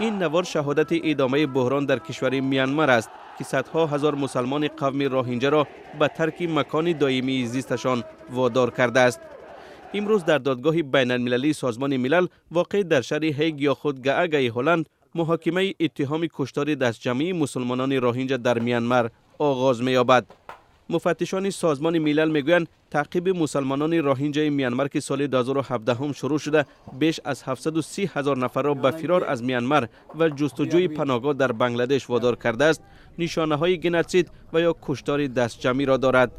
این نوار شهادت ادامه بحران در کشور میانمار است که صدها هزار مسلمان قوم روهینجا را به ترک مکان دائمی زیستشان وادار کرده است. امروز در دادگاه بین المللی سازمان ملل واقع در شهر هیگ یا خود گاگای هلند محاکمه اتهام کشتار دستجمعی مسلمانان روهینجا در میانمار آغاز می‌یابد. مفتشان سازمان ملل میگویند تعقیب مسلمانان روهینجای میانمار که سال 2017 هم شروع شده بیش از 730,000 نفر را به فرار از میانمار و جستجوی پناهگاه در بنگلادش وادار کرده است، نشانه‌های گنوسید و یا کشتار دستجمعی را دارد.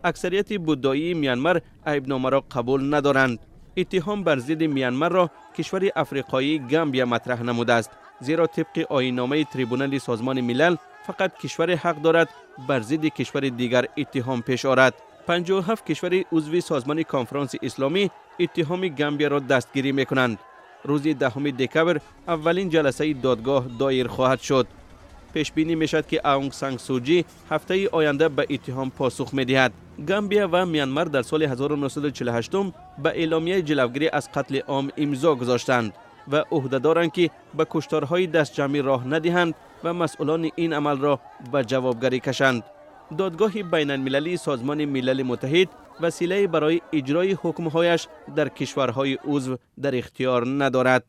اکثریت بودایی میانمار عیبنامه را قبول ندارند. اتهام بر ضد میانمار را کشور افریقایی گامبیا مطرح نموده است، زیرا طبق آیین‌نامه تریبونال سازمان ملل فقط کشور حق دارد بر ضد کشور دیگر اتهام پیش آورد. 57 کشور عضو سازمان کنفرانس اسلامی اتهام گامبیا را دستگیری می‌کنند. روز 10 دکمبر اولین جلسه دادگاه دایر خواهد شد. پیش بینی میشد که آونگ سان سوچی هفته آینده به اتهام پاسخ می‌دهد. گامبیا و میانمار در سال 1948 به اعلامیه جلوگیری از قتل عام امضا گذاشتند و عهده‌دارند که به کشتارهای دستجمعی راه ندهند و مسئولان این عمل را به جوابگری کشند. دادگاه بین المللی سازمان ملل متحد وسیله برای اجرای حکم‌هایش در کشورهای عضو در اختیار ندارد.